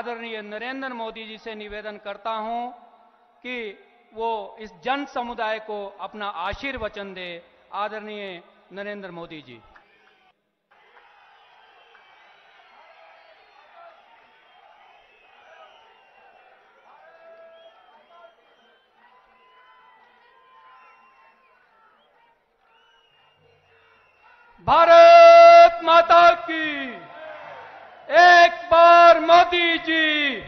आदरणीय नरेंद्र मोदी जी से निवेदन करता हूं कि वो इस जन समुदाय को अपना आशीर्वचन दे। आदरणीय नरेंद्र मोदी जी। भारत माता की। एक बार मोदी जी,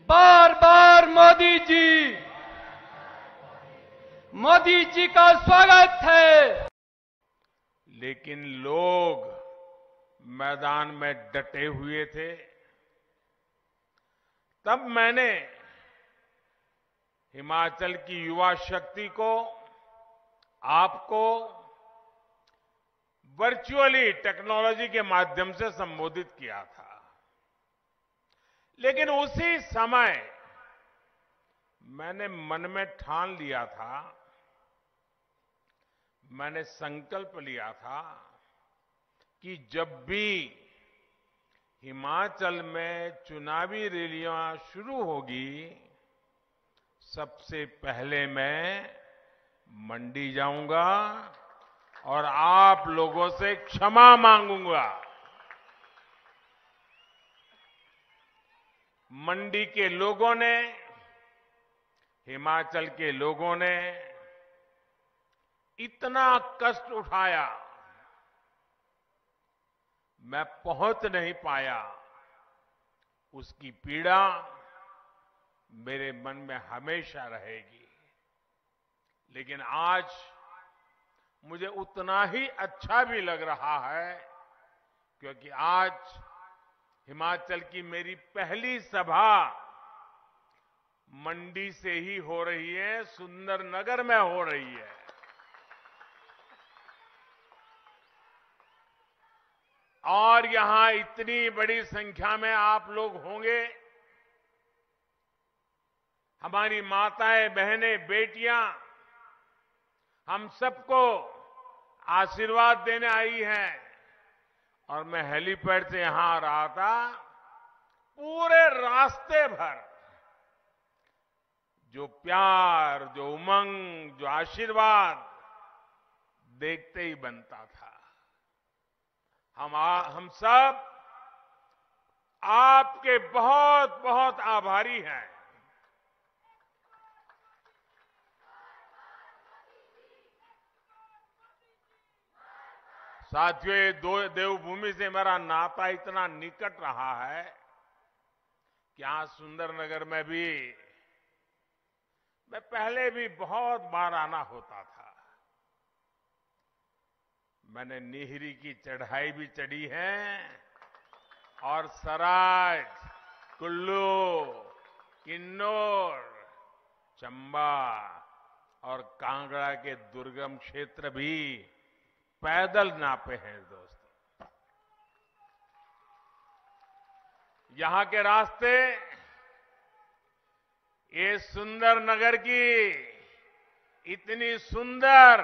बार बार मोदी जी। मोदी जी का स्वागत है। लेकिन लोग मैदान में डटे हुए थे। तब मैंने हिमाचल की युवा शक्ति को, आपको वर्चुअली टेक्नोलॉजी के माध्यम से संबोधित किया था। लेकिन उसी समय मैंने मन में ठान लिया था, मैंने संकल्प लिया था कि जब भी हिमाचल में चुनावी रैलियां शुरू होगी, सबसे पहले मैं मंडी जाऊंगा और आप लोगों से क्षमा मांगूंगा। मंडी के लोगों ने, हिमाचल के लोगों ने इतना कष्ट उठाया, मैं पहुंच नहीं पाया। उसकी पीड़ा मेरे मन में हमेशा रहेगी। लेकिन आज मुझे उतना ही अच्छा भी लग रहा है, क्योंकि आज हिमाचल की मेरी पहली सभा मंडी से ही हो रही है, सुंदरनगर में हो रही है। और यहां इतनी बड़ी संख्या में आप लोग होंगे। हमारी माताएं, बहनें, बेटियां हम सबको आशीर्वाद देने आई हैं। और मैं हेलीपैड से यहां आ रहा था, पूरे रास्ते भर जो प्यार, जो उमंग, जो आशीर्वाद देखते ही बनता था। हम सब आपके बहुत बहुत आभारी हैं। साथियों, ये देवभूमि से मेरा नाता इतना निकट रहा है कि आज सुंदरनगर में भी मैं पहले भी बहुत बार आना होता था। मैंने निहरी की चढ़ाई भी चढ़ी है और सराज, कुल्लू, किन्नौर, चंबा और कांगड़ा के दुर्गम क्षेत्र भी पैदल नापे हैं दोस्तों। यहां के रास्ते, ये सुंदरनगर की इतनी सुंदर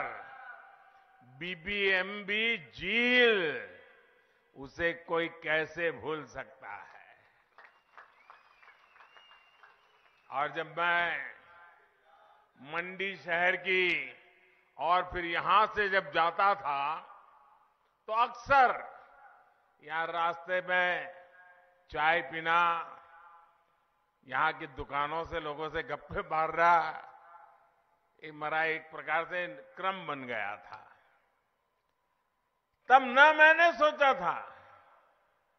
बीबीएमबी झील, उसे कोई कैसे भूल सकता है। और जब मैं मंडी शहर की और फिर यहां से जब जाता था, तो अक्सर यहां रास्ते में चाय पीना, यहां की दुकानों से लोगों से गप्पे मारना, ये मेरा एक प्रकार से क्रम बन गया था। तब न मैंने सोचा था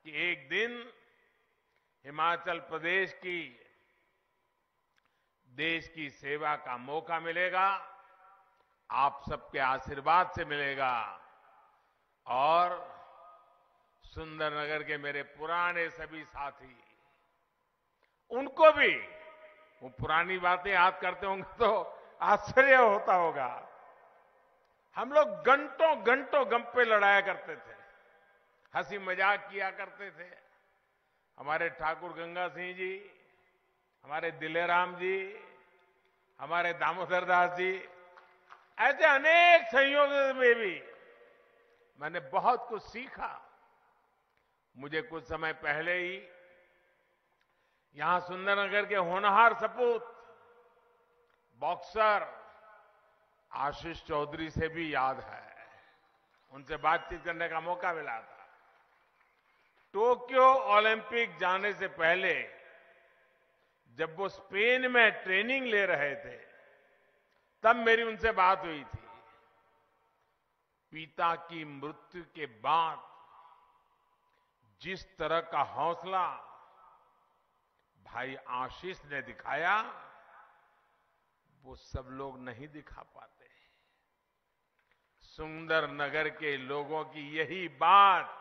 कि एक दिन हिमाचल प्रदेश की देश की सेवा का मौका मिलेगा, आप सबके आशीर्वाद से मिलेगा। और सुंदरनगर के मेरे पुराने सभी साथी, उनको भी वो पुरानी बातें याद करते होंगे तो आश्चर्य होता होगा। हम लोग घंटों घंटों गप्पे लड़ाया करते थे, हंसी मजाक किया करते थे। हमारे ठाकुर गंगा सिंह जी, हमारे दिलेराम जी, हमारे दामोदर दास जी, ऐसे अनेक संयोगों में भी मैंने बहुत कुछ सीखा। मुझे कुछ समय पहले ही यहां सुंदरनगर के होनहार सपूत बॉक्सर आशीष चौधरी से भी याद है। उनसे बातचीत करने का मौका मिला था। टोक्यो ओलंपिक जाने से पहले जब वो स्पेन में ट्रेनिंग ले रहे थे, तब मेरी उनसे बात हुई थी। पिता की मृत्यु के बाद जिस तरह का हौसला भाई आशीष ने दिखाया, वो सब लोग नहीं दिखा पाते। सुंदरनगर के लोगों की यही बात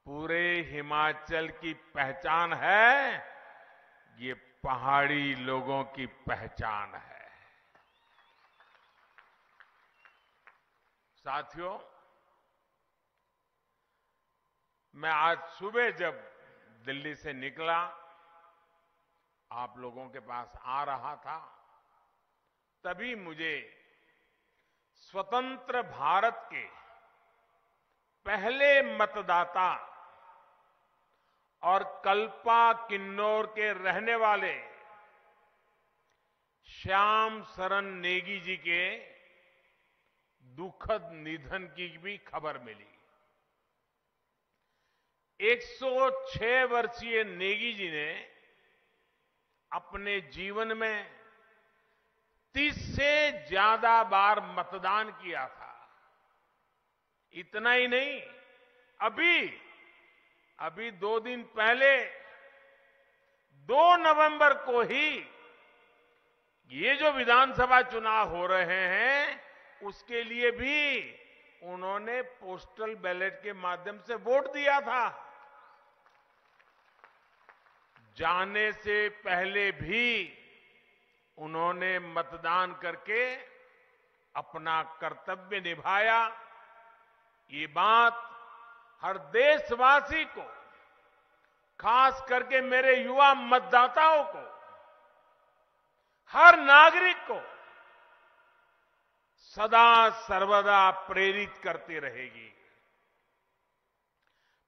पूरे हिमाचल की पहचान है, ये पहाड़ी लोगों की पहचान है। साथियों, मैं आज सुबह जब दिल्ली से निकला, आप लोगों के पास आ रहा था, तभी मुझे स्वतंत्र भारत के पहले मतदाता और कल्पा किन्नौर के रहने वाले श्याम शरण नेगी जी के दुखद निधन की भी खबर मिली। 106 वर्षीय नेगी जी ने अपने जीवन में 30 से ज्यादा बार मतदान किया था। इतना ही नहीं, अभी 2 दिन पहले 2 नवंबर को ही ये जो विधानसभा चुनाव हो रहे हैं, उसके लिए भी उन्होंने पोस्टल बैलेट के माध्यम से वोट दिया था। जाने से पहले भी उन्होंने मतदान करके अपना कर्तव्य निभाया। ये बात हर देशवासी को, खास करके मेरे युवा मतदाताओं को, हर नागरिक को सदा सर्वदा प्रेरित करती रहेगी।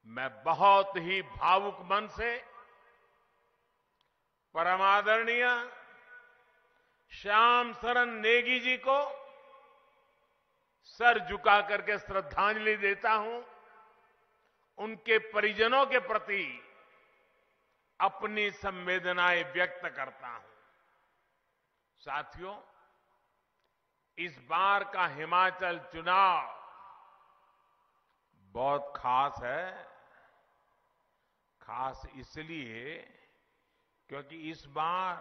मैं बहुत ही भावुक मन से परमादरणीय श्याम शरण नेगी जी को सर झुका करके श्रद्धांजलि देता हूं। उनके परिजनों के प्रति अपनी संवेदनाएं व्यक्त करता हूं। साथियों, इस बार का हिमाचल चुनाव बहुत खास है। खास इसलिए क्योंकि इस बार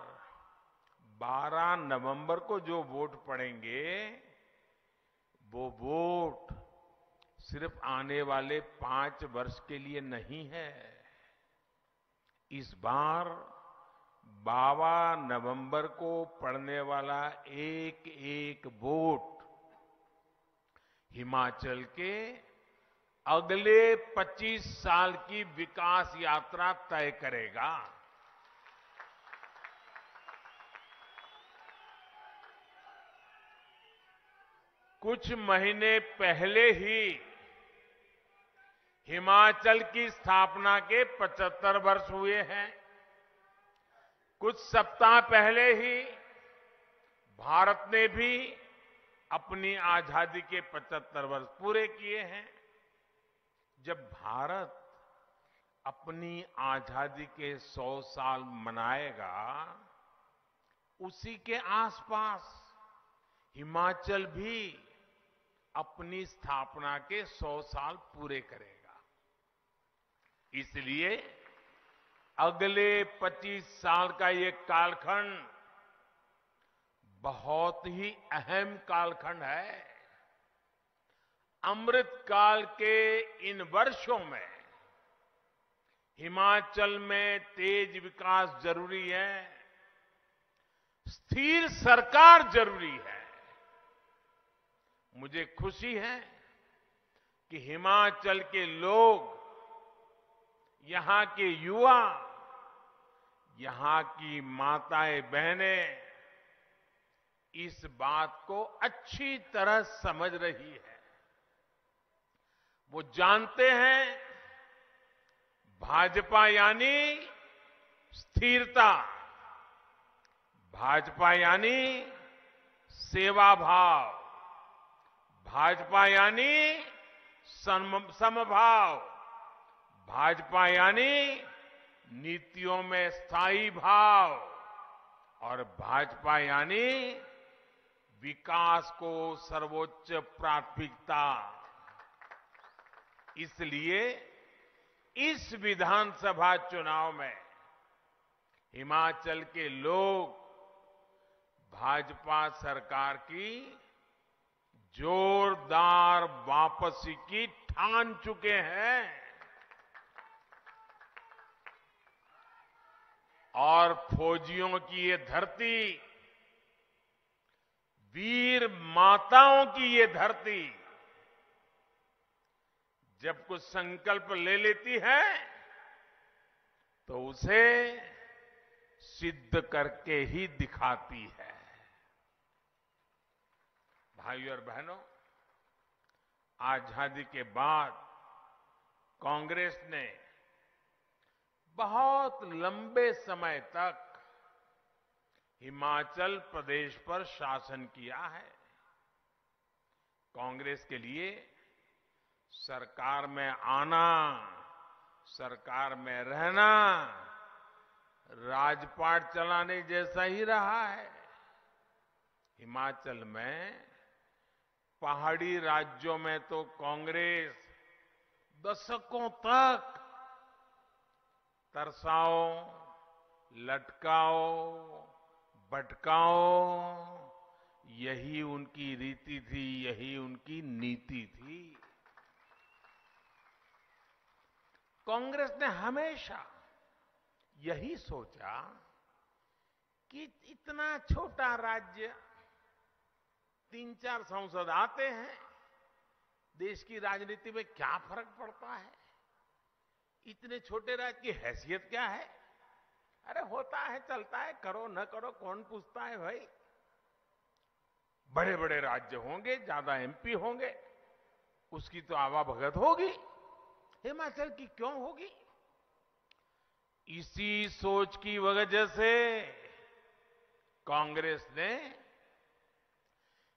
12 नवंबर को जो वोट पड़ेंगे, वो वोट सिर्फ आने वाले 5 वर्ष के लिए नहीं है। इस बार 12 नवंबर को पड़ने वाला एक एक वोट हिमाचल के अगले 25 साल की विकास यात्रा तय करेगा। कुछ महीने पहले ही हिमाचल की स्थापना के 75 वर्ष हुए हैं। कुछ सप्ताह पहले ही भारत ने भी अपनी आजादी के 75 वर्ष पूरे किए हैं। जब भारत अपनी आजादी के 100 साल मनाएगा, उसी के आसपास हिमाचल भी अपनी स्थापना के 100 साल पूरे करेगा। इसलिए अगले 25 साल का ये कालखंड बहुत ही अहम कालखंड है। अमृत काल के इन वर्षों में हिमाचल में तेज विकास जरूरी है, स्थिर सरकार जरूरी है। मुझे खुशी है कि हिमाचल के लोग, यहां के युवा, यहां की माताएं बहनें इस बात को अच्छी तरह समझ रही है। वो जानते हैं भाजपा यानी स्थिरता, भाजपा यानी सेवा भाव, भाजपा यानी समभाव, भाजपा यानी नीतियों में स्थायी भाव और भाजपा यानी विकास को सर्वोच्च प्राथमिकता। इसलिए इस विधानसभा चुनाव में हिमाचल के लोग भाजपा सरकार की जोरदार वापसी की ठान चुके हैं और फौजियों की ये धरती, वीर माताओं की ये धरती जब कुछ संकल्प ले लेती है तो उसे सिद्ध करके ही दिखाती है। भाइयों और बहनों, आजादी के बाद कांग्रेस ने बहुत लंबे समय तक हिमाचल प्रदेश पर शासन किया है। कांग्रेस के लिए सरकार में आना, सरकार में रहना राजपाट चलाने जैसा ही रहा है। हिमाचल में पहाड़ी राज्यों में तो कांग्रेस दशकों तक तरसाओ, लटकाओ, भटकाओ, यही उनकी रीति थी, यही उनकी नीति थी। कांग्रेस ने हमेशा यही सोचा कि इतना छोटा राज्य, 3-4 सांसद आते हैं, देश की राजनीति में क्या फर्क पड़ता है? इतने छोटे राज्य की हैसियत क्या है? अरे होता है, चलता है, करो न करो कौन पूछता है भाई। बड़े बड़े राज्य होंगे, ज्यादा एमपी होंगे, उसकी तो आवाभगत होगी, हिमाचल की क्यों होगी? इसी सोच की वजह से कांग्रेस ने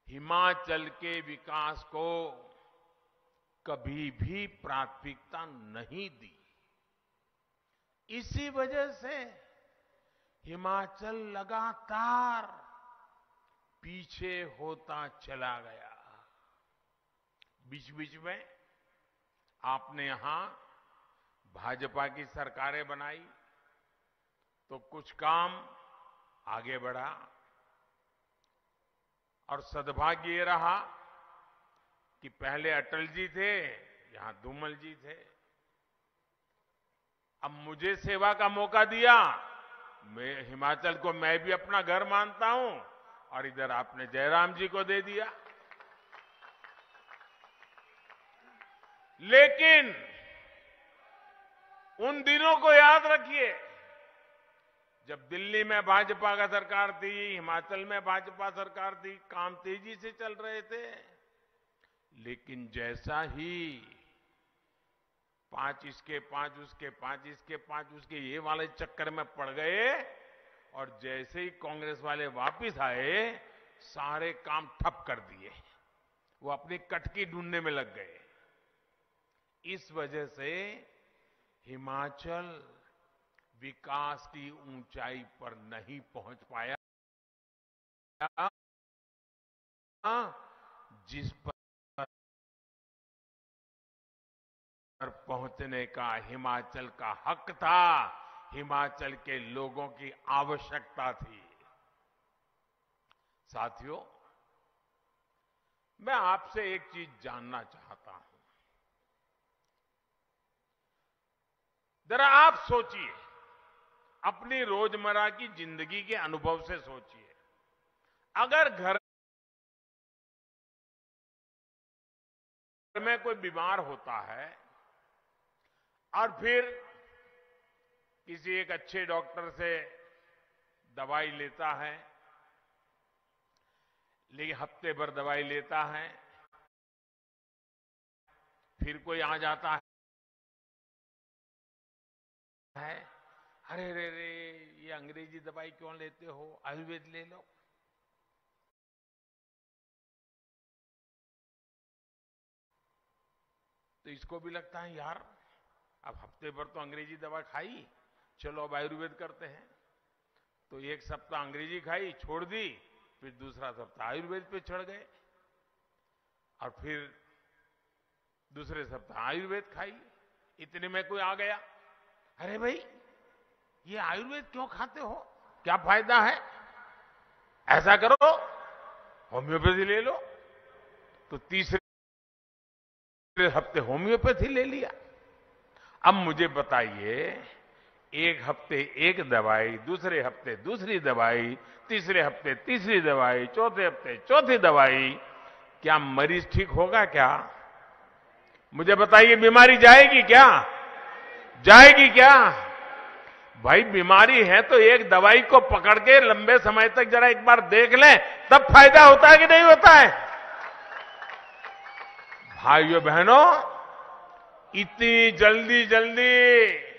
हिमाचल के विकास को कभी भी प्राथमिकता नहीं दी। इसी वजह से हिमाचल लगातार पीछे होता चला गया। बीच बीच में आपने यहां भाजपा की सरकारें बनाई तो कुछ काम आगे बढ़ा और सद्भाग्य ये रहा कि पहले अटल जी थे, यहां धूमल जी थे। अब मुझे सेवा का मौका दिया, मैं हिमाचल को मैं भी अपना घर मानता हूं और इधर आपने जयराम जी को दे दिया। लेकिन उन दिनों को याद रखिए जब दिल्ली में भाजपा का सरकार थी, हिमाचल में भाजपा सरकार थी, काम तेजी से चल रहे थे। लेकिन जैसा ही 5 इसके 5 उसके 5 इसके 5 उसके ये वाले चक्कर में पड़ गए और जैसे ही कांग्रेस वाले वापस आए, सारे काम ठप कर दिए। वो अपनी कटकी ढूंढने में लग गए। इस वजह से हिमाचल विकास की ऊंचाई पर नहीं पहुंच पाया जिस पर पहुंचने का हिमाचल का हक था, हिमाचल के लोगों की आवश्यकता थी। साथियों, मैं आपसे एक चीज जानना चाहता हूं। जरा आप सोचिए, अपनी रोजमर्रा की जिंदगी के अनुभव से सोचिए। अगर घर में कोई बीमार होता है और फिर किसी एक अच्छे डॉक्टर से दवाई लेता है, लेकिन हफ्ते भर दवाई लेता है, फिर कोई आ जाता है है, अरे रे रे ये अंग्रेजी दवाई क्यों लेते हो, आयुर्वेद ले लो। तो इसको भी लगता है यार अब हफ्ते भर तो अंग्रेजी दवा खाई, चलो अब आयुर्वेद करते हैं। तो एक सप्ताह अंग्रेजी खाई छोड़ दी, फिर दूसरा सप्ताह आयुर्वेद पे चढ़ गए, और फिर दूसरे सप्ताह आयुर्वेद खाई। इतने में कोई आ गया, अरे भाई ये आयुर्वेद क्यों खाते हो, क्या फायदा है, ऐसा करो होम्योपैथी ले लो। तो तीसरे हफ्ते होम्योपैथी ले लिया। अब मुझे बताइए, एक हफ्ते एक दवाई, दूसरे हफ्ते दूसरी दवाई, तीसरे हफ्ते तीसरी दवाई, चौथे हफ्ते चौथी दवाई, क्या मरीज ठीक होगा क्या? मुझे बताइए, बीमारी जाएगी क्या? जाएगी क्या? भाई बीमारी है तो एक दवाई को पकड़ के लंबे समय तक जरा एक बार देख लें, तब फायदा होता है कि नहीं होता है? भाइयों बहनों, इतनी जल्दी जल्दी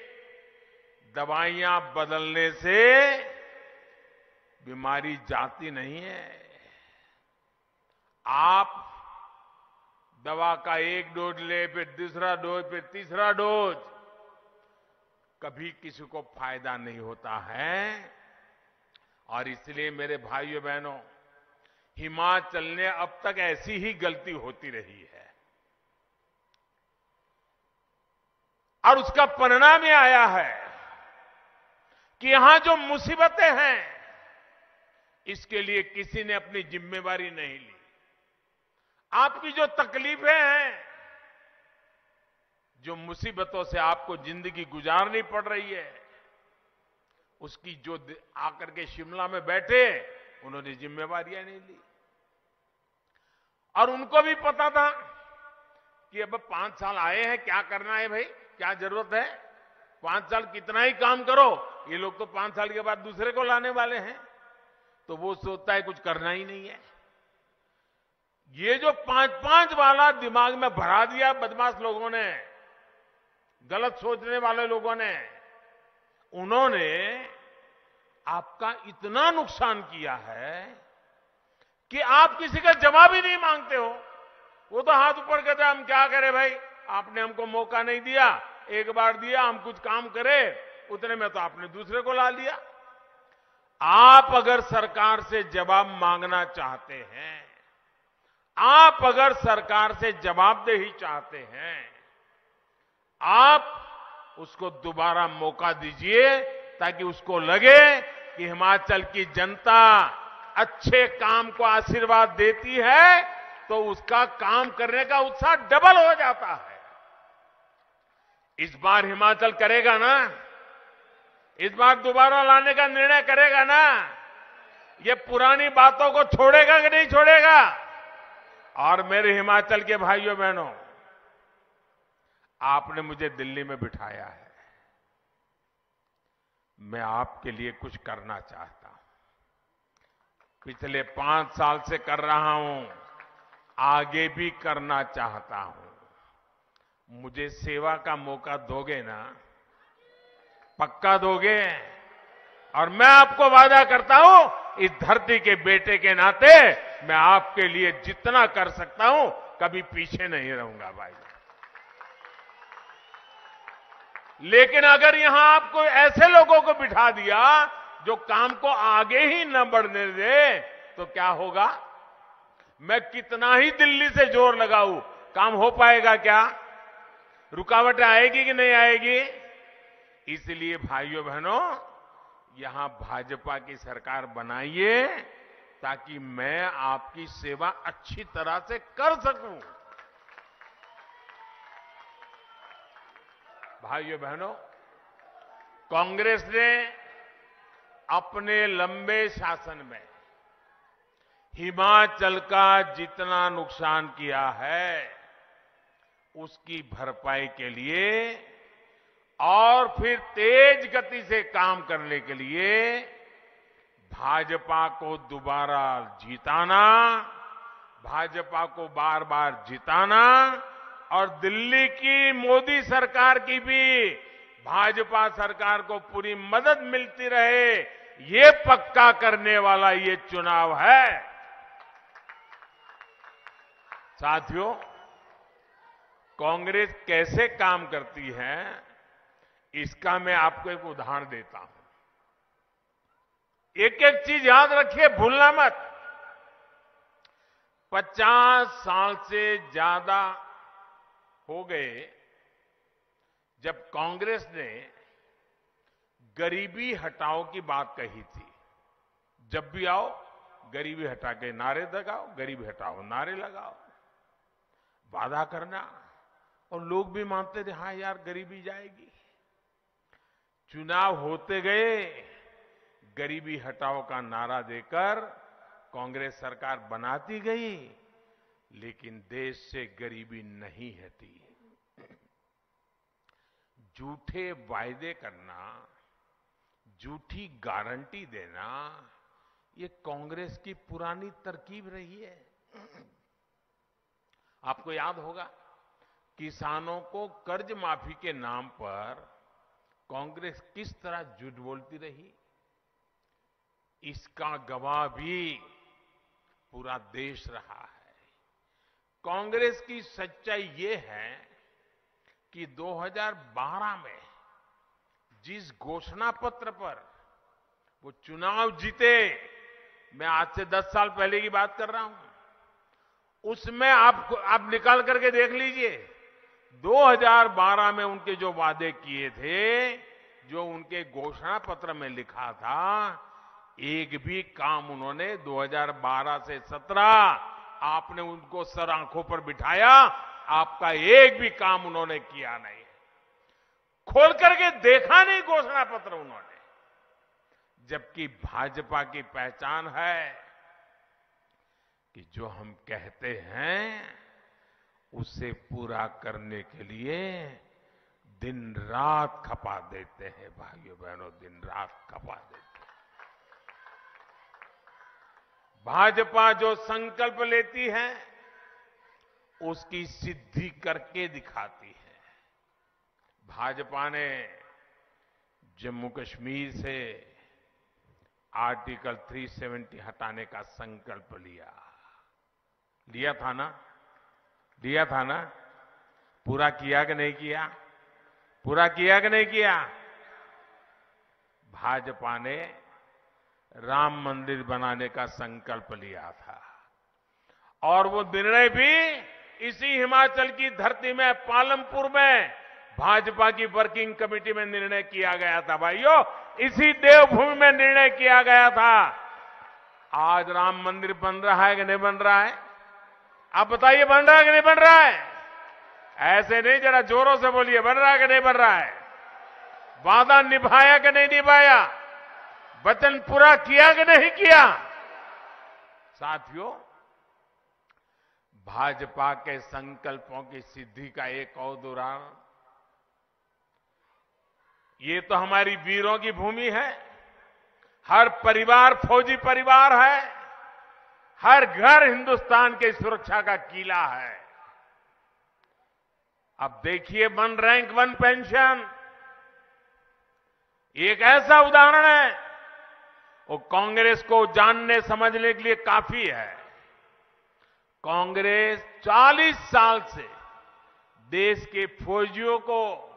दवाइयां बदलने से बीमारी जाती नहीं है। आप दवा का एक डोज ले, फिर दूसरा डोज, फिर तीसरा डोज, कभी किसी को फायदा नहीं होता है। और इसलिए मेरे भाइयों बहनों, हिमाचल ने अब तक ऐसी ही गलती होती रही है, और उसका परिणाम यह आया है कि यहां जो मुसीबतें हैं, इसके लिए किसी ने अपनी जिम्मेवारी नहीं ली। आपकी जो तकलीफें हैं, जो मुसीबतों से आपको जिंदगी गुजारनी पड़ रही है, उसकी जो आकर के शिमला में बैठे, उन्होंने जिम्मेवारियां नहीं ली। और उनको भी पता था कि अब 5 साल आए हैं, क्या करना है भाई, क्या जरूरत है, 5 साल कितना ही काम करो, ये लोग तो 5 साल के बाद दूसरे को लाने वाले हैं। तो वो सोचता है कुछ करना ही नहीं है। ये जो 5-5 वाला दिमाग में भरा दिया बदमाश लोगों ने, गलत सोचने वाले लोगों ने, उन्होंने आपका इतना नुकसान किया है कि आप किसी का जवाब ही नहीं मांगते हो। वो तो हाथ ऊपर करते, हम क्या करें भाई, आपने हमको मौका नहीं दिया, एक बार दिया, हम कुछ काम करें, उतने में तो आपने दूसरे को ला लिया। आप अगर सरकार से जवाब मांगना चाहते हैं, आप अगर सरकार से जवाबदेही चाहते हैं, आप उसको दोबारा मौका दीजिए, ताकि उसको लगे कि हिमाचल की जनता अच्छे काम को आशीर्वाद देती है, तो उसका काम करने का उत्साह डबल हो जाता है। इस बार हिमाचल करेगा ना, इस बार दोबारा लाने का निर्णय करेगा ना, ये पुरानी बातों को छोड़ेगा कि नहीं छोड़ेगा? और मेरे हिमाचल के भाइयों बहनों, आपने मुझे दिल्ली में बिठाया है, मैं आपके लिए कुछ करना चाहता हूं। पिछले 5 साल से कर रहा हूं, आगे भी करना चाहता हूं। मुझे सेवा का मौका दोगे ना? पक्का दोगे? और मैं आपको वादा करता हूं, इस धरती के बेटे के नाते मैं आपके लिए जितना कर सकता हूं, कभी पीछे नहीं रहूंगा भाई। लेकिन अगर यहां आपको ऐसे लोगों को बिठा दिया जो काम को आगे ही न बढ़ने दे, तो क्या होगा? मैं कितना ही दिल्ली से जोर लगाऊं, काम हो पाएगा क्या? रुकावटें आएगी कि नहीं आएगी? इसलिए भाइयों बहनों, यहां भाजपा की सरकार बनाइए, ताकि मैं आपकी सेवा अच्छी तरह से कर सकूं। भाइयों बहनों, कांग्रेस ने अपने लंबे शासन में हिमाचल का जितना नुकसान किया है, उसकी भरपाई के लिए और फिर तेज गति से काम करने के लिए भाजपा को दोबारा जिताना, भाजपा को बार बार जिताना, और दिल्ली की मोदी सरकार की भी भाजपा सरकार को पूरी मदद मिलती रहे, ये पक्का करने वाला ये चुनाव है। साथियों, कांग्रेस कैसे काम करती है इसका मैं आपको एक उदाहरण देता हूं। एक एक चीज याद रखिए, भूलना मत। 50 साल से ज्यादा हो गए जब कांग्रेस ने गरीबी हटाओ की बात कही थी। जब भी आओ गरीबी हटा के नारे लगाओ, गरीबी हटाओ नारे लगाओ, वादा करना, और लोग भी मानते थे हाँ यार गरीबी जाएगी। चुनाव होते गए, गरीबी हटाओ का नारा देकर कांग्रेस सरकार बनाती गई, लेकिन देश से गरीबी नहीं हटी। झूठे वायदे करना, झूठी गारंटी देना, ये कांग्रेस की पुरानी तरकीब रही है। आपको याद होगा, किसानों को कर्ज माफी के नाम पर कांग्रेस किस तरह झूठ बोलती रही, इसका गवाह भी पूरा देश रहा है। कांग्रेस की सच्चाई ये है कि 2012 में जिस घोषणा पत्र पर वो चुनाव जीते, मैं आज से 10 साल पहले की बात कर रहा हूं, उसमें आप निकाल करके देख लीजिए, 2012 में उनके जो वादे किए थे, जो उनके घोषणा पत्र में लिखा था, एक भी काम उन्होंने 2012 से 17 आपने उनको सर आंखों पर बिठाया, आपका एक भी काम उन्होंने किया नहीं, खोल करके देखा नहीं घोषणा पत्र उन्होंने। जबकि भाजपा की पहचान है कि जो हम कहते हैं उसे पूरा करने के लिए दिन रात खपा देते हैं। भाइयों बहनों, दिन रात खपा देते हैं। भाजपा जो संकल्प लेती है उसकी सिद्धि करके दिखाती है। भाजपा ने जम्मू कश्मीर से आर्टिकल 370 हटाने का संकल्प लिया था ना? पूरा किया कि नहीं किया? पूरा किया कि नहीं किया? भाजपा ने राम मंदिर बनाने का संकल्प लिया था, और वो निर्णय भी इसी हिमाचल की धरती में, पालमपुर में भाजपा की वर्किंग कमेटी में निर्णय किया गया था। भाइयों, इसी देवभूमि में निर्णय किया गया था। आज राम मंदिर बन रहा है कि नहीं बन रहा है? आप बताइए, बन रहा है कि नहीं बन रहा है? ऐसे नहीं, जरा जोरों से बोलिए, बन रहा है कि नहीं बन रहा है? वादा निभाया कि नहीं निभाया? वचन पूरा किया कि नहीं किया? साथियों, भाजपा के संकल्पों की सिद्धि का एक और उदाहरण, ये तो हमारी वीरों की भूमि है। हर परिवार फौजी परिवार है, हर घर हिंदुस्तान की सुरक्षा का किला है। अब देखिए, वन रैंक वन पेंशन एक ऐसा उदाहरण है, वो कांग्रेस को जानने समझने के लिए काफी है। कांग्रेस 40 साल से देश के फौजियों को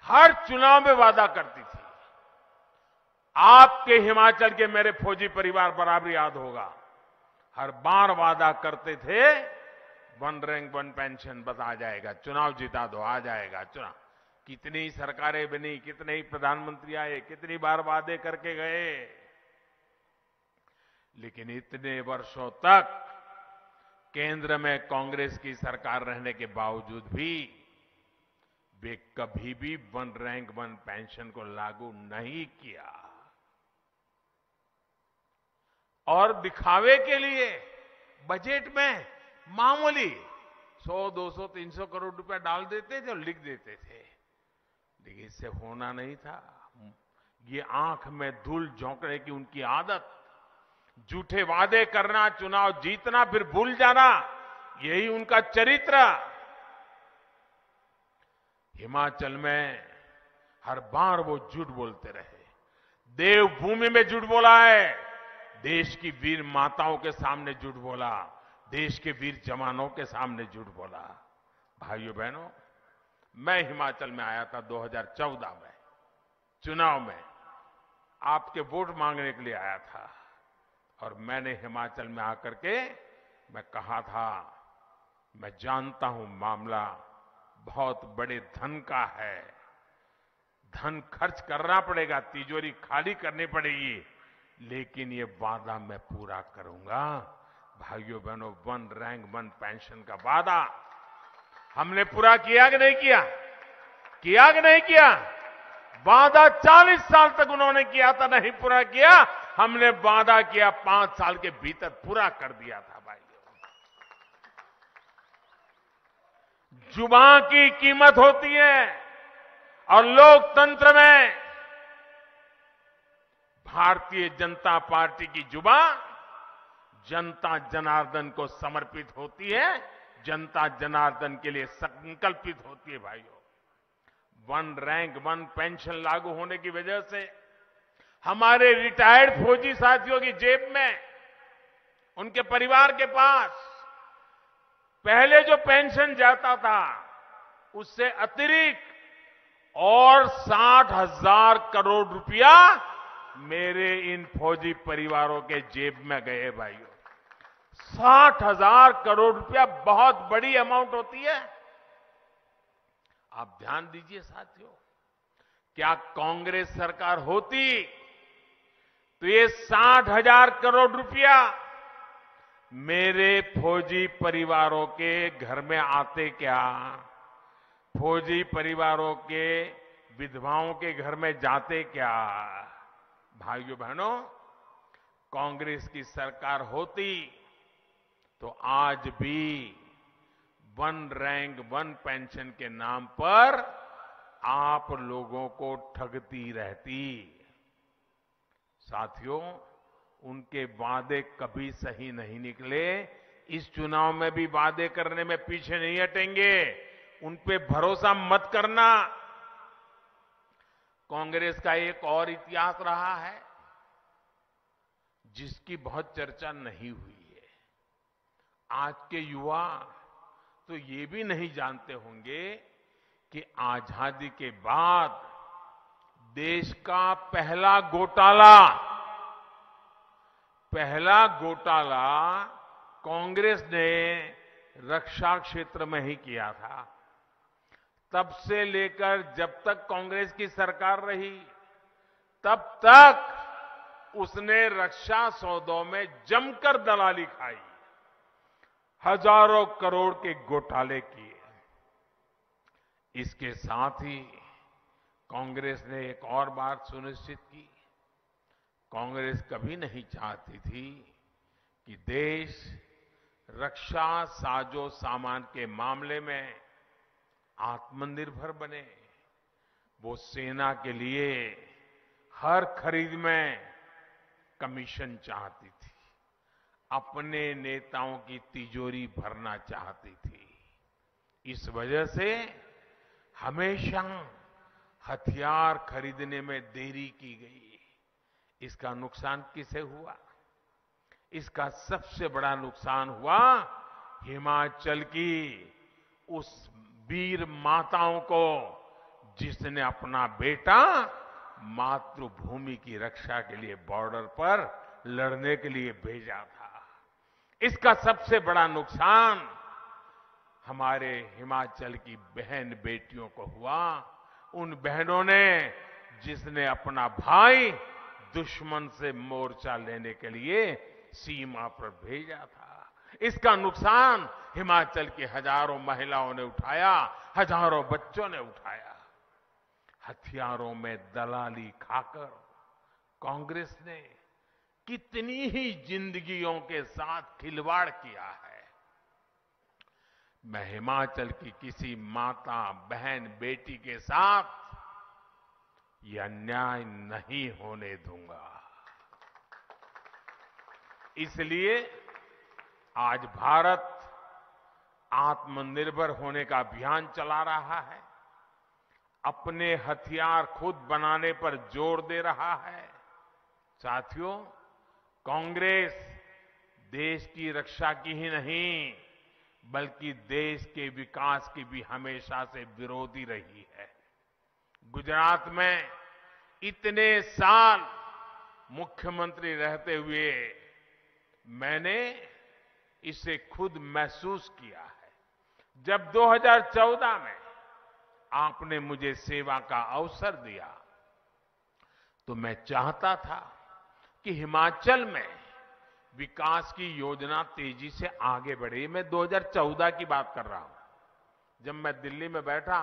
हर चुनाव में वादा करती थी। आपके हिमाचल के मेरे फौजी परिवार बराबर याद होगा, हर बार वादा करते थे, वन रैंक वन पेंशन बस आ जाएगा, चुनाव जिता दो, आ जाएगा चुनाव। कितनी सरकारें बनी, कितने ही प्रधानमंत्री आए, कितनी बार वादे करके गए, लेकिन इतने वर्षों तक केंद्र में कांग्रेस की सरकार रहने के बावजूद भी वे कभी भी वन रैंक वन पेंशन को लागू नहीं किया। और दिखावे के लिए बजट में मामूली 100, 200, 300 करोड़ रुपया डाल देते थे और लिख देते थे, लेकिन इससे होना नहीं था। ये आंख में धूल झोंकने की उनकी आदत, झूठे वादे करना, चुनाव जीतना फिर भूल जाना, यही उनका चरित्र। हिमाचल में हर बार वो झूठ बोलते रहे। देवभूमि में झूठ बोला है, देश की वीर माताओं के सामने झूठ बोला, देश के वीर जवानों के सामने झूठ बोला। भाइयों बहनों, मैं हिमाचल में आया था 2014 में, चुनाव में आपके वोट मांगने के लिए आया था। और मैंने हिमाचल में आकर के मैं कहा था, मैं जानता हूं मामला बहुत बड़े धन का है, धन खर्च करना पड़ेगा, तिजोरी खाली करनी पड़ेगी, लेकिन ये वादा मैं पूरा करूंगा। भाइयों बहनों, 1 रैंक 1 पेंशन का वादा हमने पूरा किया कि नहीं किया? किया कि नहीं किया? वादा 40 साल तक उन्होंने किया था, नहीं पूरा किया। हमने वादा किया, 5 साल के भीतर पूरा कर दिया था। भाइयों, जुबान की कीमत होती है और लोकतंत्र में भारतीय जनता पार्टी की जुबान जनता जनार्दन को समर्पित होती है, जनता जनार्दन के लिए संकल्पित होती है। भाइयों, 1 रैंक 1 पेंशन लागू होने की वजह से हमारे रिटायर्ड फौजी साथियों की जेब में, उनके परिवार के पास पहले जो पेंशन जाता था उससे अतिरिक्त और 60,000 करोड़ रुपया मेरे इन फौजी परिवारों के जेब में गए। भाइयों, 60,000 करोड़ रुपया बहुत बड़ी अमाउंट होती है। आप ध्यान दीजिए साथियों, क्या कांग्रेस सरकार होती तो ये 60,000 करोड़ रुपया मेरे फौजी परिवारों के घर में आते क्या? फौजी परिवारों के विधवाओं के घर में जाते क्या? भाइयों बहनों, कांग्रेस की सरकार होती तो आज भी 1 रैंक 1 पेंशन के नाम पर आप लोगों को ठगती रहती। साथियों, उनके वादे कभी सही नहीं निकले। इस चुनाव में भी वादे करने में पीछे नहीं हटेंगे, उन पे भरोसा मत करना। कांग्रेस का एक और इतिहास रहा है जिसकी बहुत चर्चा नहीं हुई है। आज के युवा तो ये भी नहीं जानते होंगे कि आजादी के बाद देश का पहला घोटाला कांग्रेस ने रक्षा क्षेत्र में ही किया था। तब से लेकर जब तक कांग्रेस की सरकार रही, तब तक उसने रक्षा सौदों में जमकर दलाली खाई, हजारों करोड़ के घोटाले किए। इसके साथ ही कांग्रेस ने एक और बात सुनिश्चित की, कांग्रेस कभी नहीं चाहती थी कि देश रक्षा साजो सामान के मामले में आत्मनिर्भर बने। वो सेना के लिए हर खरीद में कमीशन चाहती थी, अपने नेताओं की तिजोरी भरना चाहती थी। इस वजह से हमेशा हथियार खरीदने में देरी की गई। इसका नुकसान किसे हुआ? इसका सबसे बड़ा नुकसान हुआ हिमाचल की उस वीर माताओं को जिसने अपना बेटा मातृभूमि की रक्षा के लिए बॉर्डर पर लड़ने के लिए भेजा था। इसका सबसे बड़ा नुकसान हमारे हिमाचल की बहन बेटियों को हुआ, उन बहनों ने जिसने अपना भाई दुश्मन से मोर्चा लेने के लिए सीमा पर भेजा था। इसका नुकसान हिमाचल की हजारों महिलाओं ने उठाया, हजारों बच्चों ने उठाया। हथियारों में दलाली खाकर कांग्रेस ने कितनी ही जिंदगियों के साथ खिलवाड़ किया है। मैं हिमाचल की किसी माता, बहन, बेटी के साथ यह अन्याय नहीं होने दूंगा। इसलिए आज भारत आत्मनिर्भर होने का अभियान चला रहा है। अपने हथियार खुद बनाने पर जोर दे रहा है। साथियों, कांग्रेस देश की रक्षा की ही नहीं, बल्कि देश के विकास की भी हमेशा से विरोधी रही है। गुजरात में इतने साल मुख्यमंत्री रहते हुए मैंने इसे खुद महसूस किया है। जब 2014 में आपने मुझे सेवा का अवसर दिया तो मैं चाहता था कि हिमाचल में विकास की योजना तेजी से आगे बढ़े। मैं 2014 की बात कर रहा हूं। जब मैं दिल्ली में बैठा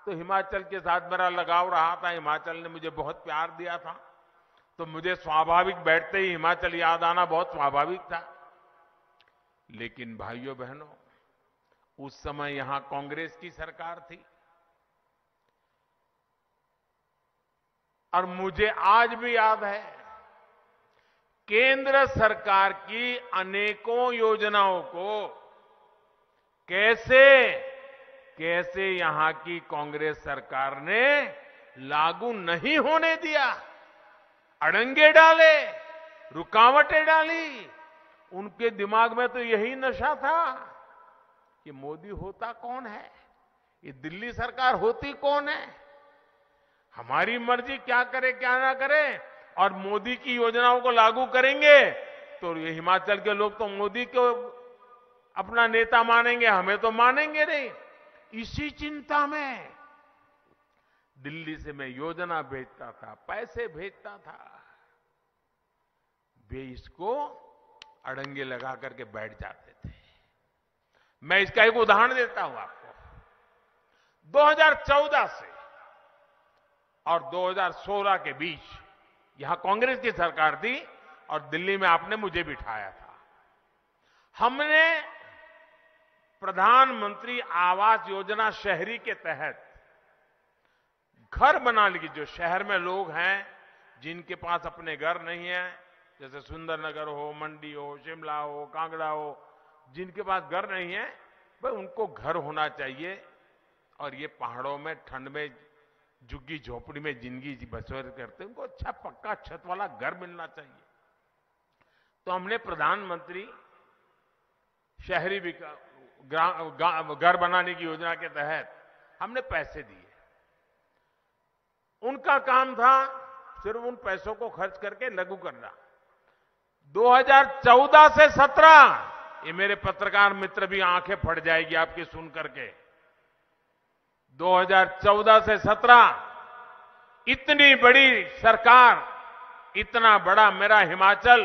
तो हिमाचल के साथ मेरा लगाव रहा था। हिमाचल ने मुझे बहुत प्यार दिया था, तो मुझे स्वाभाविक बैठते ही हिमाचल याद आना बहुत स्वाभाविक था। लेकिन भाइयों बहनों, उस समय यहां कांग्रेस की सरकार थी और मुझे आज भी याद है केंद्र सरकार की अनेकों योजनाओं को कैसे यहां की कांग्रेस सरकार ने लागू नहीं होने दिया, अड़ंगे डाले, रुकावटें डाली। उनके दिमाग में तो यही नशा था कि मोदी होता कौन है, ये दिल्ली सरकार होती कौन है, हमारी मर्जी क्या करे क्या ना करे, और मोदी की योजनाओं को लागू करेंगे तो ये हिमाचल के लोग तो मोदी को अपना नेता मानेंगे, हमें तो मानेंगे नहीं। इसी चिंता में दिल्ली से मैं योजना भेजता था, पैसे भेजता था, वे इसको अड़ंगे लगा करके बैठ जाते थे। मैं इसका एक उदाहरण देता हूं आपको। 2014 से और 2016 के बीच यहां कांग्रेस की सरकार थी और दिल्ली में आपने मुझे बिठाया था। हमने प्रधानमंत्री आवास योजना शहरी के तहत घर बनाने की, जो शहर में लोग हैं जिनके पास अपने घर नहीं है, जैसे सुंदरनगर हो, मंडी हो, शिमला हो, कांगड़ा हो, जिनके पास घर नहीं है भाई उनको घर होना चाहिए और ये पहाड़ों में ठंड में झुग्गी झोपड़ी में जिंदगी बसर करते हैं, उनको अच्छा पक्का छत वाला घर मिलना चाहिए। तो हमने प्रधानमंत्री शहरी घर बनाने की योजना के तहत हमने पैसे दिए। उनका काम था सिर्फ उन पैसों को खर्च करके लागू करना। 2014 से 17, ये मेरे पत्रकार मित्र भी आंखें फट जाएगी आपकी सुन करके, 2014 से 17 इतनी बड़ी सरकार, इतना बड़ा मेरा हिमाचल,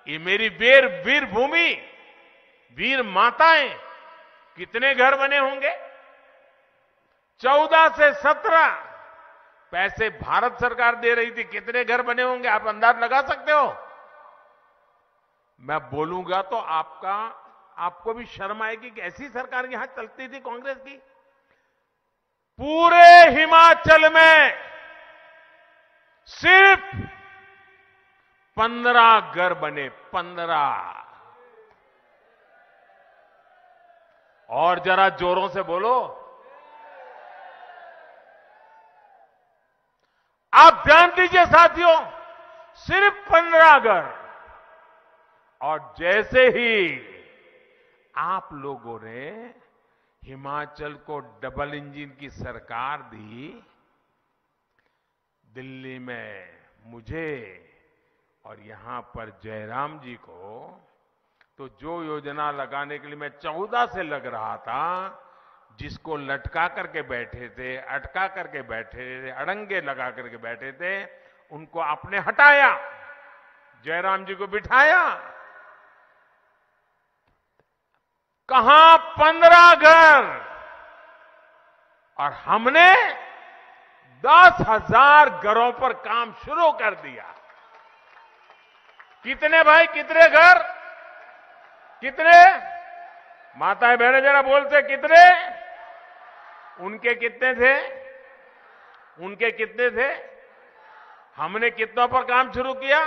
ये मेरी वीर भूमि, वीर माताएं, कितने घर बने होंगे। 14 से 17 पैसे भारत सरकार दे रही थी, कितने घर बने होंगे आप अंदाज लगा सकते हो। मैं बोलूंगा तो आपको भी शर्म आएगी कि ऐसी सरकार यहां चलती थी कांग्रेस की। पूरे हिमाचल में सिर्फ 15 घर बने, 15। और जरा जोरों से बोलो। आप ध्यान दीजिए साथियों, सिर्फ 15 घर। और जैसे ही आप लोगों ने हिमाचल को डबल इंजन की सरकार दी, दिल्ली में मुझे और यहां पर जयराम जी को, तो जो योजना लगाने के लिए मैं 14 से लग रहा था, जिसको लटका करके बैठे थे, अटका करके बैठे थे, अड़ंगे लगा करके बैठे थे, उनको आपने हटाया, जयराम जी को बिठाया। कहां 15 घर, और हमने 10,000 घरों पर काम शुरू कर दिया। कितने भाई, कितने घर, कितने माताएं बहनें जरा बोलते कितने। उनके कितने थे, उनके कितने थे, हमने कितनों पर काम शुरू किया।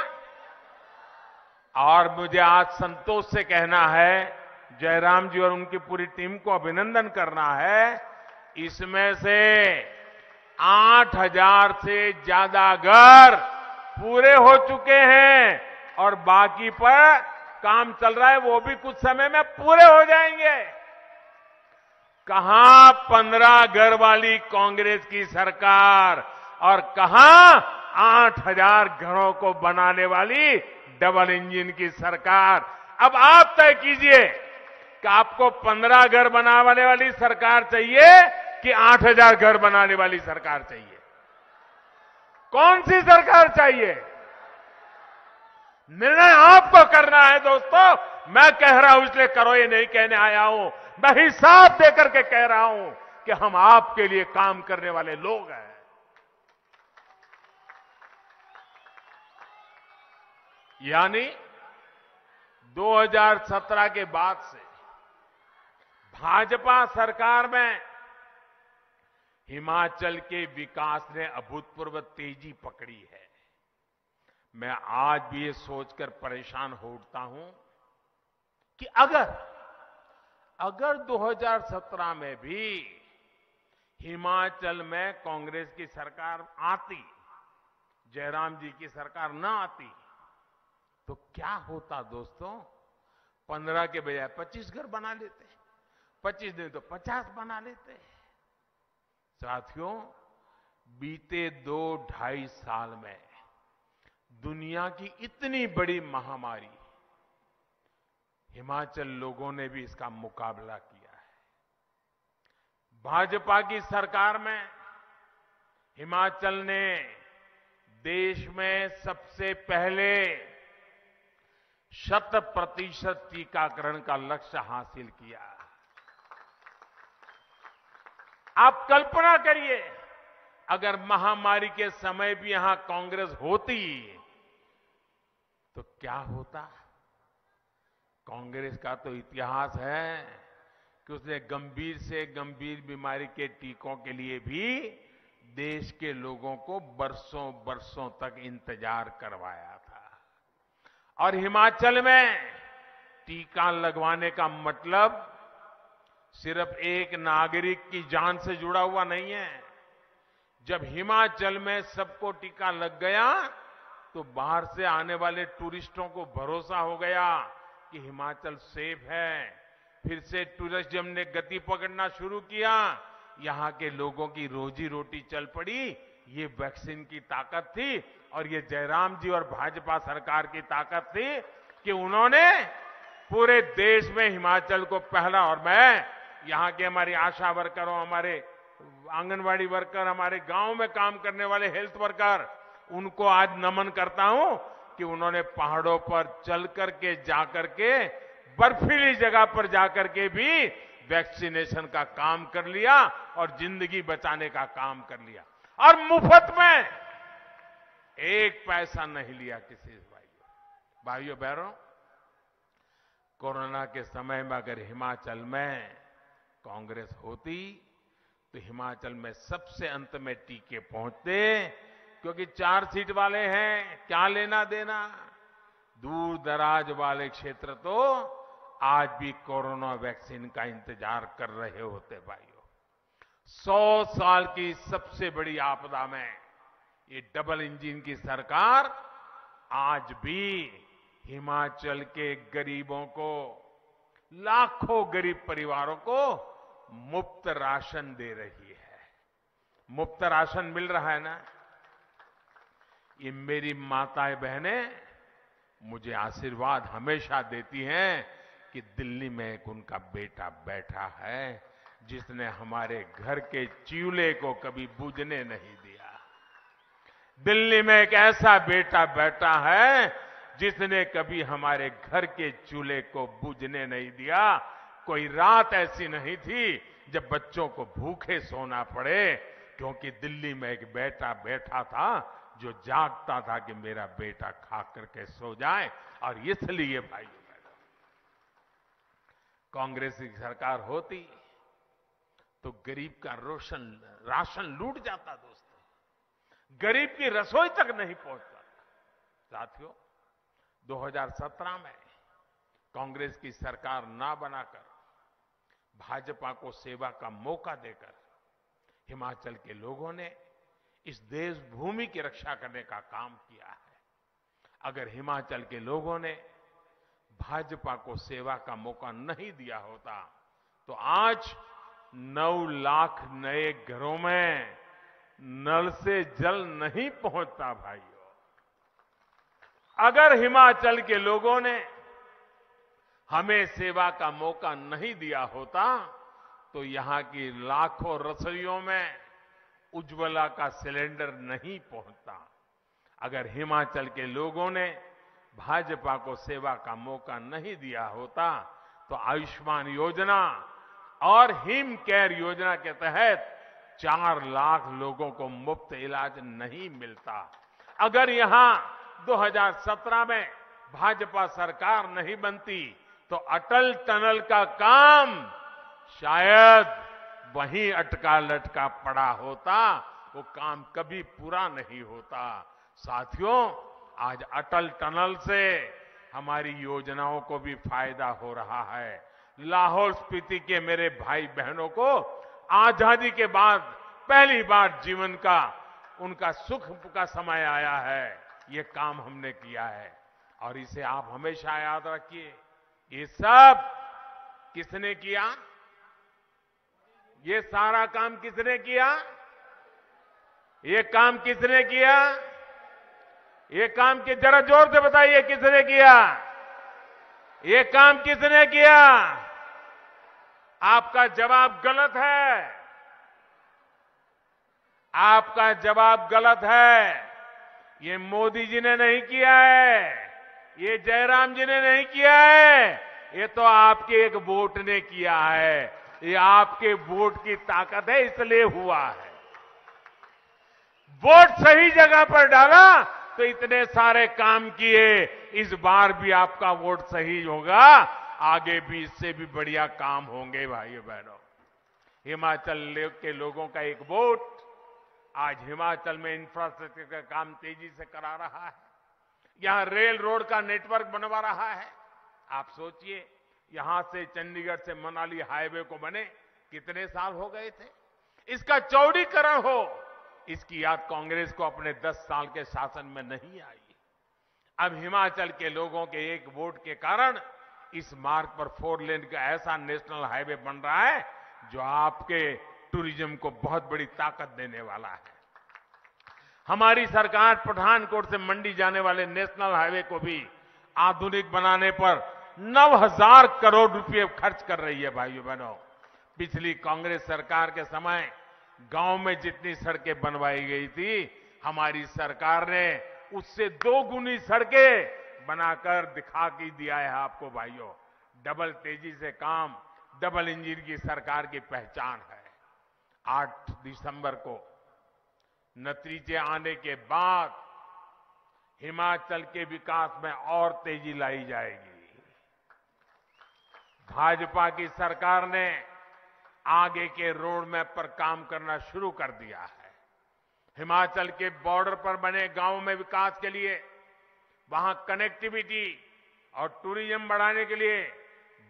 और मुझे आज संतोष से कहना है, जयराम जी और उनकी पूरी टीम को अभिनंदन करना है, इसमें से 8,000 से ज्यादा घर पूरे हो चुके हैं और बाकी पर काम चल रहा है, वो भी कुछ समय में पूरे हो जाएंगे। कहां 15 घर वाली कांग्रेस की सरकार और कहां 8,000 घरों को बनाने वाली डबल इंजन की सरकार। अब आप तय कीजिए कि आपको 15 घर बनाने वाली सरकार चाहिए कि 8,000 घर बनाने वाली सरकार चाहिए? कौन सी सरकार चाहिए? निर्णय आपको करना है दोस्तों। मैं कह रहा हूं इसलिए करो ये नहीं कहने आया हूं, मैं हिसाब देकर के कह रहा हूं कि हम आपके लिए काम करने वाले लोग हैं। यानी 2017 के बाद से भाजपा सरकार में हिमाचल के विकास ने अभूतपूर्व तेजी पकड़ी है। मैं आज भी ये सोचकर परेशान हो उठता हूं कि अगर 2017 में भी हिमाचल में कांग्रेस की सरकार आती, जयराम जी की सरकार ना आती, तो क्या होता दोस्तों? 15 के बजाय 25 घर बना लेते, 25 नहीं तो 50 बना लेते। साथियों, बीते 2-2.5 साल में दुनिया की इतनी बड़ी महामारी, हिमाचल लोगों ने भी इसका मुकाबला किया है। भाजपा की सरकार में हिमाचल ने देश में सबसे पहले 100% टीकाकरण का लक्ष्य हासिल किया। आप कल्पना करिए, अगर महामारी के समय भी यहां कांग्रेस होती तो क्या होता? कांग्रेस का तो इतिहास है कि उसने गंभीर से गंभीर बीमारी के टीकों के लिए भी देश के लोगों को बरसों बरसों तक इंतजार करवाया था। और हिमाचल में टीका लगवाने का मतलब सिर्फ एक नागरिक की जान से जुड़ा हुआ नहीं है। जब हिमाचल में सबको टीका लग गया तो बाहर से आने वाले टूरिस्टों को भरोसा हो गया कि हिमाचल सेफ है। फिर से टूरिज्म ने गति पकड़ना शुरू किया, यहां के लोगों की रोजी रोटी चल पड़ी। ये वैक्सीन की ताकत थी और ये जयराम जी और भाजपा सरकार की ताकत थी कि उन्होंने पूरे देश में हिमाचल को पहला, और मैं यहां के हमारी आशा वर्करों, हमारे आंगनवाड़ी वर्कर, हमारे गांव में काम करने वाले हेल्थ वर्कर, उनको आज नमन करता हूं कि उन्होंने पहाड़ों पर चल करके जाकर के बर्फीली जगह पर जाकर के भी वैक्सीनेशन का काम कर लिया और जिंदगी बचाने का काम कर लिया, और मुफ्त में, एक पैसा नहीं लिया किसी भाइयों बहनों। कोरोना के समय में अगर हिमाचल में कांग्रेस होती तो हिमाचल में सबसे अंत में टीके पहुंचते, क्योंकि 4 सीट वाले हैं, क्या लेना देना। दूर दराज वाले क्षेत्र तो आज भी कोरोना वैक्सीन का इंतजार कर रहे होते भाइयों। 100 साल की सबसे बड़ी आपदा में ये डबल इंजन की सरकार आज भी हिमाचल के गरीबों को, लाखों गरीब परिवारों को मुफ्त राशन दे रही है। मुफ्त राशन मिल रहा है ना। ये मेरी माताएं बहनें मुझे आशीर्वाद हमेशा देती हैं कि दिल्ली में एक उनका बेटा बैठा है जिसने हमारे घर के चूल्हे को कभी बुझने नहीं दिया। दिल्ली में एक ऐसा बेटा बैठा है जिसने कभी हमारे घर के चूल्हे को बुझने नहीं दिया। कोई रात ऐसी नहीं थी जब बच्चों को भूखे सोना पड़े, क्योंकि दिल्ली में एक बेटा बैठा था जो जागता था कि मेरा बेटा खा करके सो जाए। और इसलिए भाई, कांग्रेस की सरकार होती तो गरीब का राशन लूट जाता दोस्तों, गरीब की रसोई तक नहीं पहुंचता। साथियों, 2017 में कांग्रेस की सरकार ना बनाकर भाजपा को सेवा का मौका देकर हिमाचल के लोगों ने इस देश भूमि की रक्षा करने का काम किया है। अगर हिमाचल के लोगों ने भाजपा को सेवा का मौका नहीं दिया होता तो आज 9 लाख नए घरों में नल से जल नहीं पहुंचता भाइयों। अगर हिमाचल के लोगों ने हमें सेवा का मौका नहीं दिया होता तो यहां की लाखों रसोइयों में उज्ज्वला का सिलेंडर नहीं पहुंचता। अगर हिमाचल के लोगों ने भाजपा को सेवा का मौका नहीं दिया होता तो आयुष्मान योजना और हिम केयर योजना के तहत 4 लाख लोगों को मुफ्त इलाज नहीं मिलता। अगर यहां 2017 में भाजपा सरकार नहीं बनती तो अटल टनल का काम शायद वहीं अटका लटका पड़ा होता, वो काम कभी पूरा नहीं होता। साथियों, आज अटल टनल से हमारी योजनाओं को भी फायदा हो रहा है। लाहौल स्पीति के मेरे भाई बहनों को आजादी के बाद पहली बार जीवन का उनका सुख का समय आया है। ये काम हमने किया है और इसे आप हमेशा याद रखिए। ये सब किसने किया? ये सारा काम किसने किया? ये काम किसने किया? ये काम की जरा जोर से बताइए, किसने किया? ये काम किसने किया? आपका जवाब गलत है। आपका जवाब गलत है। ये मोदी जी ने नहीं किया है, ये जयराम जी ने नहीं किया है, ये तो आपके एक वोट ने किया है। ये आपके वोट की ताकत है, इसलिए हुआ है। वोट सही जगह पर डाला तो इतने सारे काम किए। इस बार भी आपका वोट सही होगा, आगे भी इससे भी बढ़िया काम होंगे भाइयों बहनों। हिमाचल के लोगों का एक वोट आज हिमाचल में इंफ्रास्ट्रक्चर का काम तेजी से करा रहा है। यहां रेल रोड का नेटवर्क बनवा रहा है। आप सोचिए, यहां से चंडीगढ़ से मनाली हाईवे को बने कितने साल हो गए थे। इसका चौड़ीकरण हो, इसकी याद कांग्रेस को अपने 10 साल के शासन में नहीं आई। अब हिमाचल के लोगों के एक वोट के कारण इस मार्ग पर 4 लेन का ऐसा नेशनल हाईवे बन रहा है जो आपके टूरिज्म को बहुत बड़ी ताकत देने वाला है। हमारी सरकार पठानकोट से मंडी जाने वाले नेशनल हाईवे को भी आधुनिक बनाने पर 9,000 करोड़ रुपए खर्च कर रही है भाइयों बहनों। पिछली कांग्रेस सरकार के समय गांव में जितनी सड़कें बनवाई गई थी, हमारी सरकार ने उससे 2 गुनी सड़कें बनाकर दिखा के दिया है आपको भाइयों। डबल तेजी से काम, डबल इंजन की सरकार की पहचान है। 8 दिसंबर को नतीजे आने के बाद हिमाचल के विकास में और तेजी लाई जाएगी। भाजपा की सरकार ने आगे के रोड मैप पर काम करना शुरू कर दिया है। हिमाचल के बॉर्डर पर बने गांवों में विकास के लिए, वहां कनेक्टिविटी और टूरिज्म बढ़ाने के लिए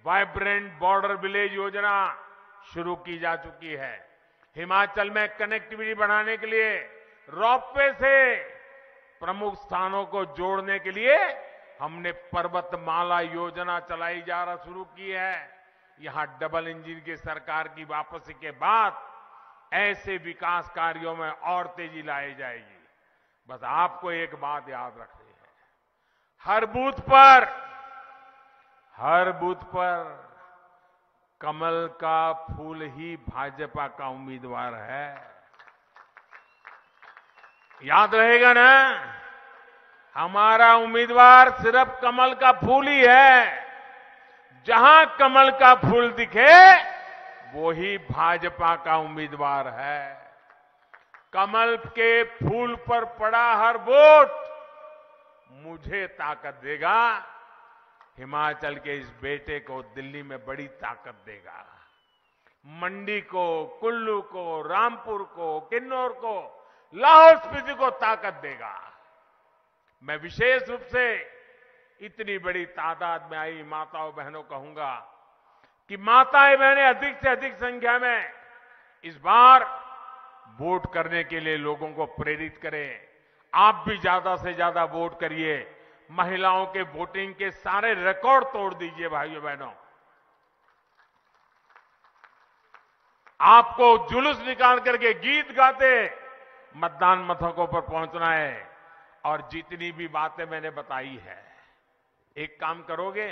वाइब्रेंट बॉर्डर विलेज योजना शुरू की जा चुकी है। हिमाचल में कनेक्टिविटी बढ़ाने के लिए रोपवे से प्रमुख स्थानों को जोड़ने के लिए हमने पर्वतमाला योजना चलाई जा रहा शुरू की है। यहां डबल इंजन की सरकार की वापसी के बाद ऐसे विकास कार्यों में और तेजी लाई जाएगी। बस आपको एक बात याद रखनी है, हर बूथ पर कमल का फूल ही भाजपा का उम्मीदवार है। याद रहेगा ना, हमारा उम्मीदवार सिर्फ कमल का फूल ही है। जहां कमल का फूल दिखे वो ही भाजपा का उम्मीदवार है। कमल के फूल पर पड़ा हर वोट मुझे ताकत देगा, हिमाचल के इस बेटे को दिल्ली में बड़ी ताकत देगा। मंडी को, कुल्लू को, रामपुर को, किन्नौर को, लाहौल स्पीति को ताकत देगा। मैं विशेष रूप से इतनी बड़ी तादाद में आई माताओं बहनों कहूंगा कि माताएं बहनें अधिक से अधिक संख्या में इस बार वोट करने के लिए लोगों को प्रेरित करें। आप भी ज्यादा से ज्यादा वोट करिए। महिलाओं के वोटिंग के सारे रिकॉर्ड तोड़ दीजिए भाइयों बहनों। आपको जुलूस निकाल करके गीत गाते मतदान मथकों पर पहुंचना है। और जितनी भी बातें मैंने बताई है, एक काम करोगे,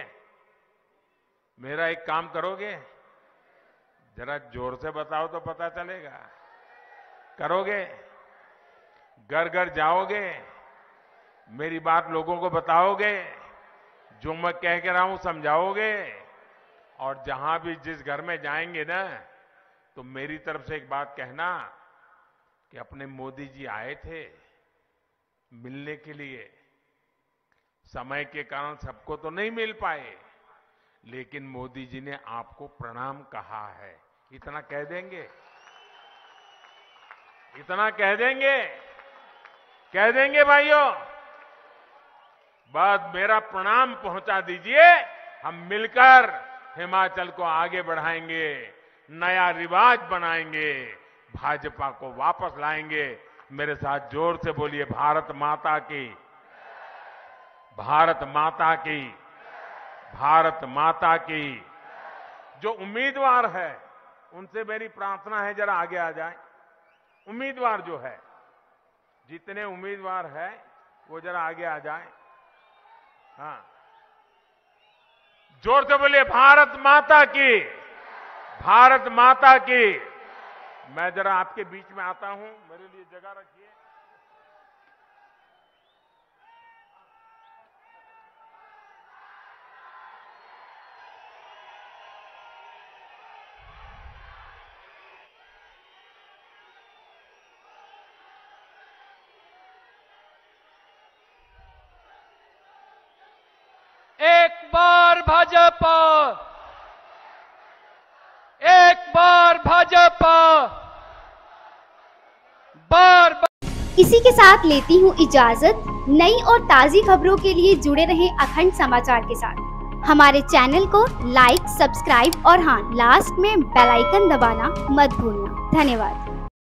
मेरा एक काम करोगे, जरा जोर से बताओ तो पता चलेगा। करोगे? घर घर जाओगे, मेरी बात लोगों को बताओगे, जो मैं कह के रहा हूं समझाओगे। और जहां भी जिस घर में जाएंगे ना, तो मेरी तरफ से एक बात कहना कि अपने मोदी जी आए थे मिलने के लिए। समय के कारण सबको तो नहीं मिल पाए, लेकिन मोदी जी ने आपको प्रणाम कहा है। इतना कह देंगे? इतना कह देंगे? कह देंगे भाइयों? बस मेरा प्रणाम पहुंचा दीजिए। हम मिलकर हिमाचल को आगे बढ़ाएंगे, नया रिवाज बनाएंगे, भाजपा को वापस लाएंगे। मेरे साथ जोर से बोलिए, भारत माता की, भारत माता की, भारत माता की। जो उम्मीदवार है उनसे मेरी प्रार्थना है, जरा आगे आ जाए। उम्मीदवार जो है, जितने उम्मीदवार है वो जरा आगे आ जाए। हाँ, जोर से बोलिए, भारत माता की, भारत माता की। मैं जरा आपके बीच में आता हूं, मेरे लिए जगह रखिए। एक बार भाजपा, एक बार भाजपा, बार बार। इसी के साथ लेती हूँ इजाजत। नई और ताज़ी खबरों के लिए जुड़े रहें अखंड समाचार के साथ। हमारे चैनल को लाइक, सब्सक्राइब और हाँ, लास्ट में बेल आइकन दबाना मत भूलना। धन्यवाद।